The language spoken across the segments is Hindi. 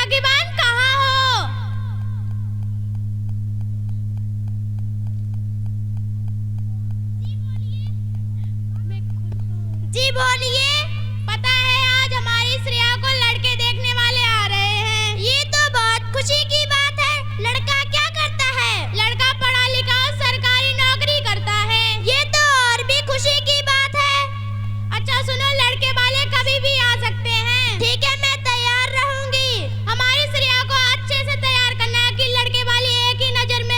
बागीबान कहाँ हो? जी बोलिए। पता है आज हमारी श्रेया को लड़के देखने वाले आ रहे हैं। ये तो बहुत खुशी की बात है। लड़का क्या करता है? लड़का पढ़ा लिखा और सरकारी नौकरी करता है। ये तो और भी खुशी की बात है। अच्छा सुनो, लड़के वाले कभी भी आ सकते हैं। ठीक है, मैं तैयार रहूंगी। हमारी श्रेया को अच्छे से तैयार करना है कि लड़के वाले एक ही नजर में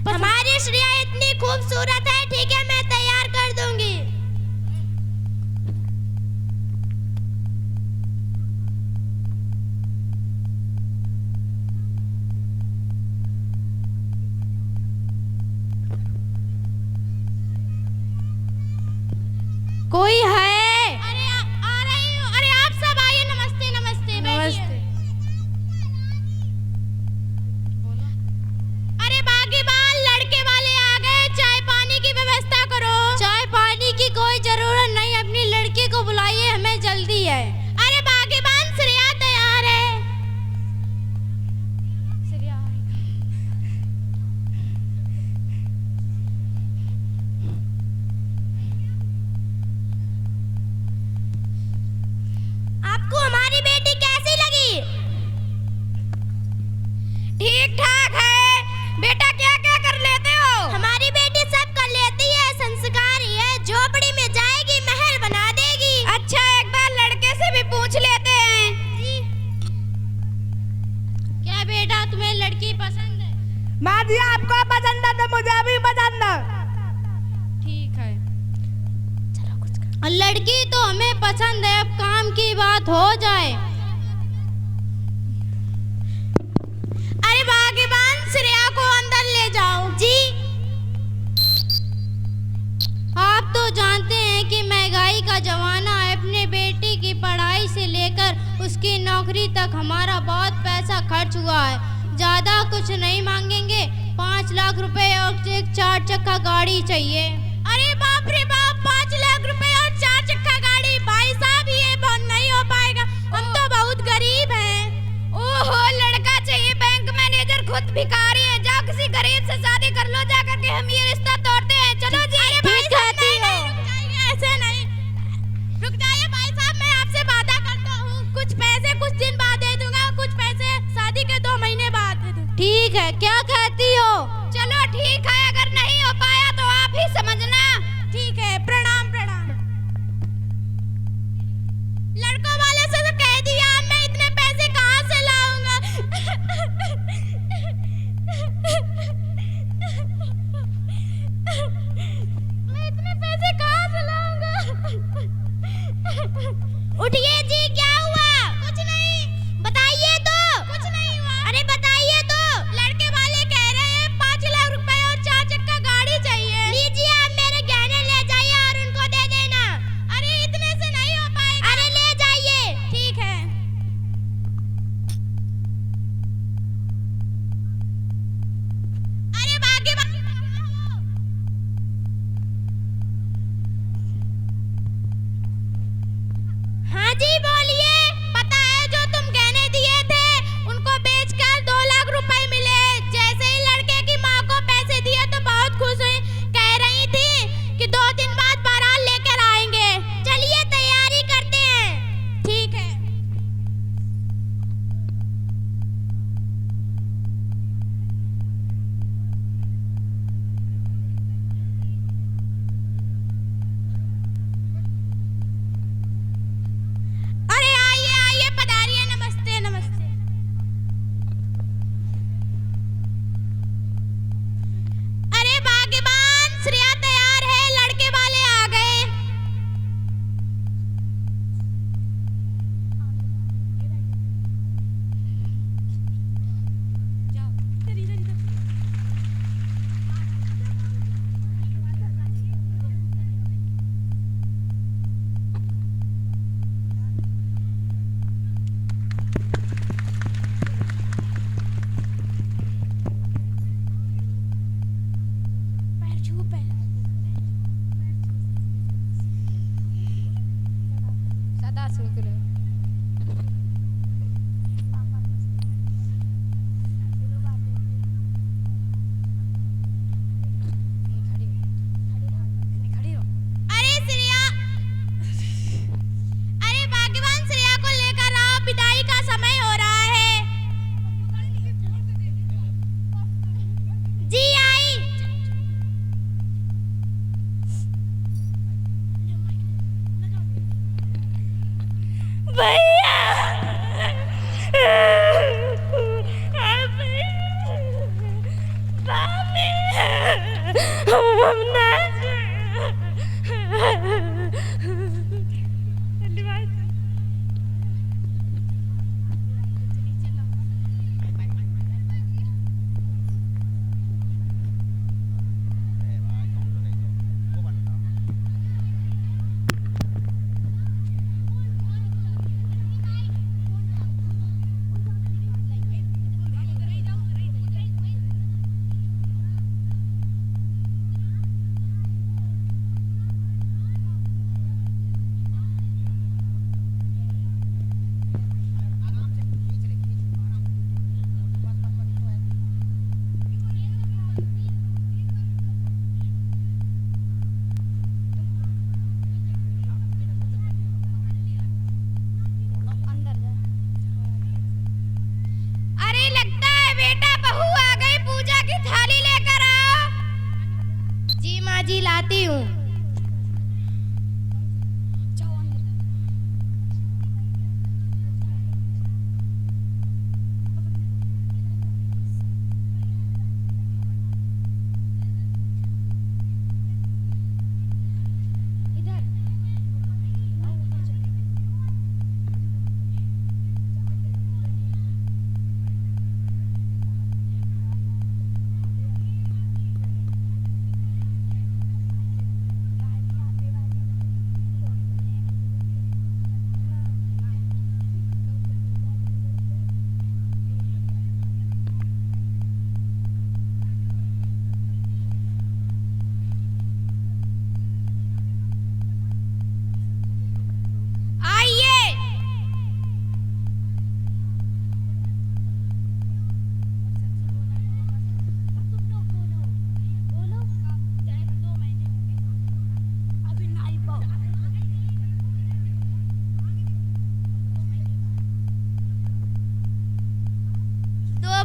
हमारी श्रेया इतनी खूबसूरत है। ठीक है, मैं तैयार कर दूंगी। कोई है? अरे आ रही हूँ। अरे आप सब आइए। नमस्ते नमस्ते। नमस्ते। अरे बागीबान, लड़के वाले आ गए। चाय पानी की व्यवस्था करो। चाय पानी की कोई जरूरत नहीं, अपनी लड़की को बुलाइए, हमें जल्दी है। अरे बागीबान, श्रेया तैयार है। आपको हमारी बेटी कैसी लगी? ठीक ठाक है। बेटा क्या क्या कर लेते हो? हमारी बेटी सब कर लेती है, संस्कारी है, झोपड़ी में जाएगी, महल बना देगी। अच्छा, एक बार लड़के से भी पूछ लेते हैं। क्या बेटा, तुम्हें लड़की पसंद है? माँ जी आपको पसंद है तो मुझे भी पसंद है। ठीक है, चलो कुछ कर। लड़की तो हमें पसंद है, अब काम की बात हो जाए। अरे बागीबान, श्रेया को अंदर ले जाओ। जी। आप तो जानते हैं कि महंगाई का जमाना है। अपने बेटी की पढ़ाई से लेकर उसकी नौकरी तक हमारा बहुत पैसा खर्च हुआ है। ज्यादा कुछ नहीं मांगेंगे, 5 लाख रुपए और एक 4 चक्का गाड़ी चाहिए। अरे बाप रे बाप, 5 लाख रुपए और 4 चक्का गाड़ी? भाई साहब ये बहुत नहीं हो पाएगा, हम तो बहुत गरीब हैं। ओहो, लड़का चाहिए, बैंक मैनेजर खुद भिखारी है। जाओ किसी गरीब से शादी कर लो, जा करके हम ये रिश्ता तोड़ते हैं। चलो जी। ठीक कहती हो। ऐसे नहीं, रुक जाइए भाई साहब, मैं आपसे वादा करता हूँ, कुछ पैसे कुछ दिन बाद दे दूंगा, कुछ पैसे शादी के 2 महीने बाद दे दूंगा। ठीक है, क्या कहती हो? चलो ठीक है, अगर नहीं हो पाया तो आप ही समझना। ठीक है, प्रणाम प्रणाम। लड़कों वाले से तो कह दिया, मैं इतने पैसे कहाँ से लाऊंगा? मैं इतने पैसे कहाँ से लाऊंगा? उठिए जी, क्या हुआ? कुछ नहीं। बताइए तो। कुछ नहीं हुआ। अरे बताइए तो। लड़के वाले कह रहे हैं 5 लाख रुपए और 4 चक्का गाड़ी चाहिए। लीजिए, आप मेरे गहने ले जाइए और उनको दे देना। अरे इतने से नहीं हो पाएगा। अरे ले जाइए। ठीक है। अरे बागीबान, हाँ जी बोलिए। पता है जो तुम गहने दिए थे उनको बेचकर 2 लाख रुपए मिले। जैसे ही लड़के की माँ को पैसे दिए तो बहुत खुश हुई, कह रही थी कि 2 दिन बाद बारात लेकर आएंगे। चलिए तैयारी करते हैं। ठीक है। अरे आइए आइए, पधारिए। नमस्ते नमस्ते। अरे बागीबान, श्रेया तैयार है, लड़के वाले आ गए। पैर छू, पैर सदा शुक्र। जी लाती हूँ।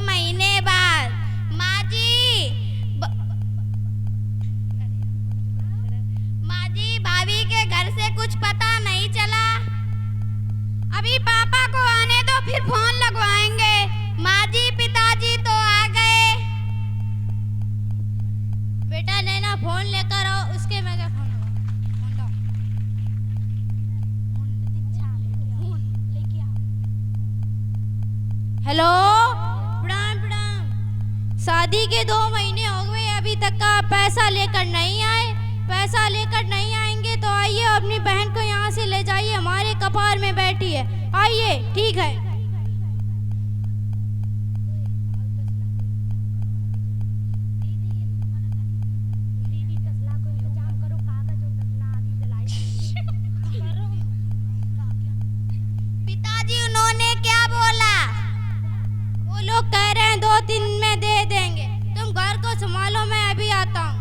महीने बाद माँ जी भाभी के घर से कुछ पता नहीं चला। अभी पापा को आने दो, फिर फोन लगवाएंगे। माँ जी पिताजी तो आ गए। बेटा नैना फोन लेकर आओ। उसके मैं क्या फोन हेलो, शादी के 2 महीने हो गए, अभी तक का पैसा लेकर नहीं आए। पैसा लेकर नहीं आएंगे तो आइए अपनी बहन को यहाँ से ले जाइए, हमारे कपार में बैठी है। आइए, ठीक है। पिताजी उन्होंने क्या बोला? वो लोग कह रहे हैं 2 दिन में दे देंगे। तुम घर को संभालो, मैं अभी आता हूँ।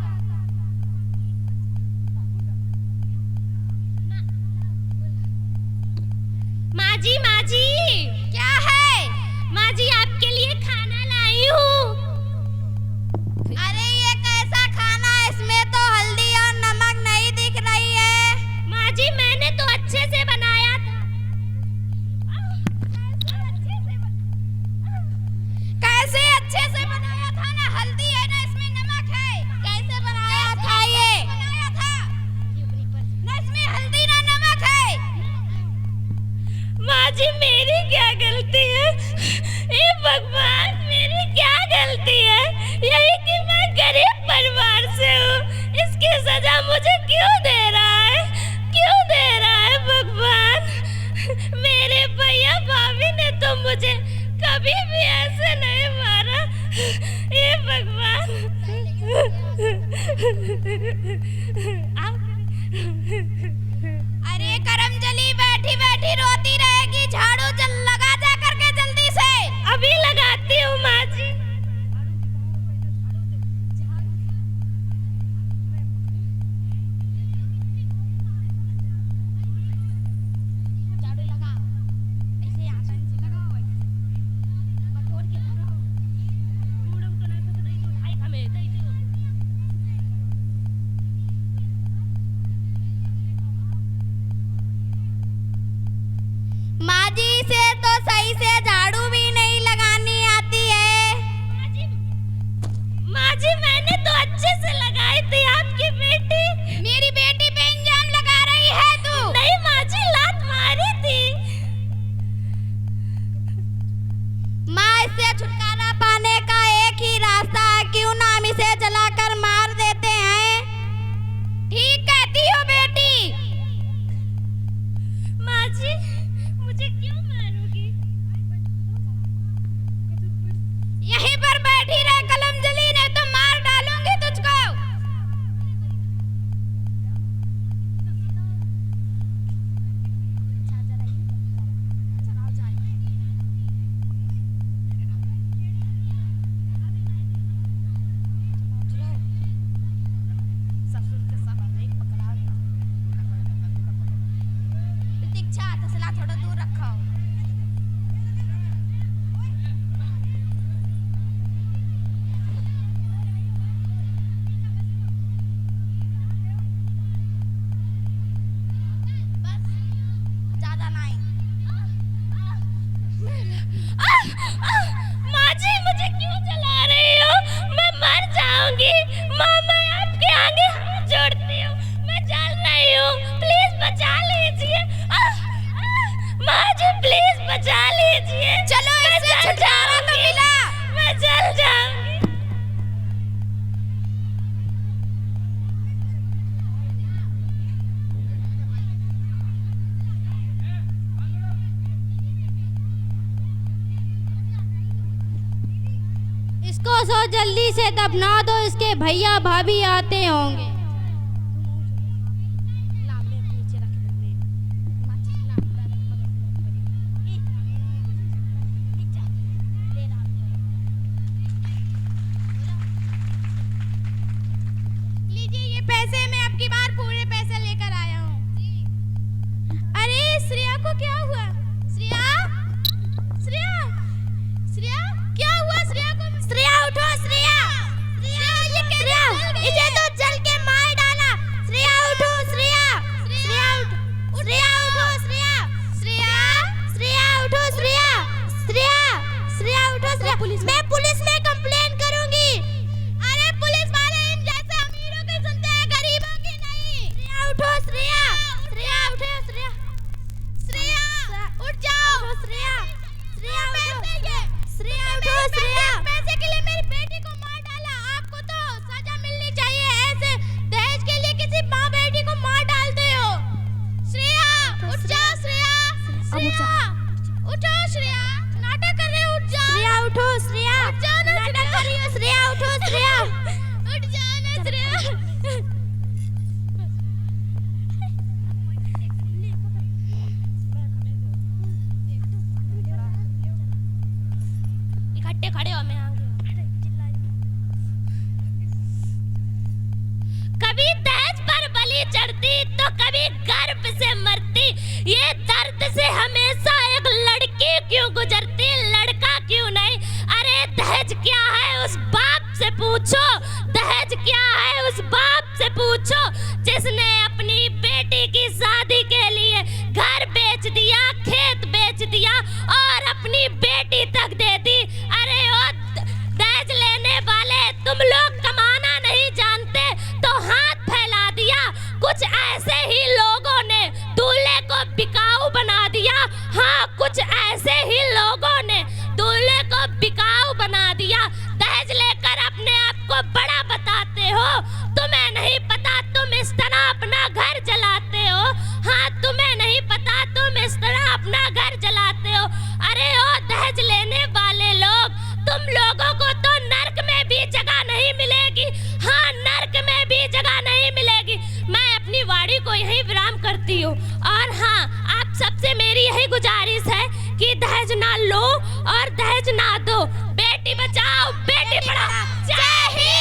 माँ जी क्या है? माँ जी आपके लिए खाना लाई हूँ। अरे ये कैसा खाना? इसमें तो हल्दी और नमक नहीं दिख रही है। माँ जी मैंने तो अच्छे से बनाया था। कैसे अच्छे से बनाया था? ना हल्दी है ना इसमें नमक है। कैसे बनाया था ये? बनाया था ना इसमें हल्दी ना नमक है। माँ जी मेरी क्या गलती है? ये भगवान मेरी क्या गलती है? यही कि मैं गरीब परिवार से हूँ। इसकी सजा मुझे क्यों दे रहा है? क्यों दे रहा है भगवान? मेरे भैया भाभी ने तो मुझे कभी भी ऐसे नहीं मारा। ये भगवान। अरे करमजली बैठी बैठी रोती रहेगी। झाड़ू लगा जा करके जल्दी से। अभी लगाती हूँ माँ जी। माँ जी से तो सही से झाड़ू भी नहीं लगानी आती है। माँ जी मैंने तो अच्छे से लगाई थी, आप माँ जी मुझे क्यों जला रही हो? मैं मर जाऊंगी। माँ मैं आपके आगे हाथ जोड़ती हूँ, मैं जल रही हूँ, प्लीज बचा लीजिए। माँ जी प्लीज बचा लीजिए। चलो इससे छुटकारा तो मिला। मैं जल जाऊंगी। इसको सो जल्दी से दफना दो, इसके भैया भाभी आते होंगे। लीजिए ये पैसे, मैं आपकी बार पूरे पैसे लेकर आया हूँ। अरे श्रेया को क्या हुआ? श्रेया, श्रेया, श्रेया क्या हुआ? श्रेया को, श्रेया उठो। श्रेया, श्रेया ये क्या? इसे तो जल के मार डाला। श्रेया उठो। श्रेया, श्रेया उठो। श्रेया उठो। श्रेया, श्रेया, श्रेया उठो। श्रेया, श्रेया, श्रेया उठो। श्रेया, मैं पुलिस में कंप्लेन करूंगी। अरे पुलिस वाले इन जैसे अमीरों की सुनते हैं, गरीबों की नहीं। श्रेया उठो। श्रेया, श्रेया उठो। श्रेया, श्रेया उठ जाओ। श्रेया, श्रेया उठो। श्रेया उठो। श्रेया पैसे के लिए मेरी बेटी को मार डाला। आपको तो सजा मिलनी चाहिए। ऐसे दहेज के लिए किसी माँ बेटी को मार डालते हो। श्रेया उठ जाओ। श्रेया, श्रेया उठो। श्रेया नाटक कर रहे हो, उठ जाओ। श्रेया उठो। श्रेया उठ जाओ ना, नाटक कर रही हो। श्रेया उठो। श्रेया उठ जाओ ना। श्रेया इकट्ठे खड़े हो, मैं आगे। कभी दहेज पर बलि चढ़ती तो कभी गर्भ से मरती। ये दर्द से हमेशा एक लड़की क्यों गुजरती, लड़का क्यों नहीं? अरे दहेज क्या है उस बाप से पूछो, दहेज क्या है उस बाप से पूछो जिसने अपनी बेटी की शादी के लिए घर बेच दिया, खेत बेच दिया और अपनी बेटी तक दे दी। अरे ओ दहेज लेने वाले, तुम लोग कमाना नहीं जानते तो हाथ फैला दिया। कुछ ऐसे ही लोगों ने दूल्हे को बिकाऊ बना दिया। हाँ, कुछ ऐसे ही लोगों ने दूल्हे को बिकाऊ बना दिया। दहेज लेकर अपने आप को बड़ा बताते हो। तुम्हें नहीं पता तुम इस तरह अपना घर जलाते हो। हाँ, तुम्हें नहीं पता तुम इस तरह अपना घर जलाते हो। अरे ओ दहेज लेने वाले लोग, तुम लोगों को तो नर्क में भी जगह नहीं मिलेगी। हाँ, नर्क में भी जगह नहीं मिलेगी। मैं अपनी वाणी को यहीं विराम करती हूँ। और हाँ, आप सबसे मेरी यही गुजारिश है कि दहेज ना लो और दहेज ना दो। बेटी बचाओ, बेटी पढ़ाओ। जय हिंद।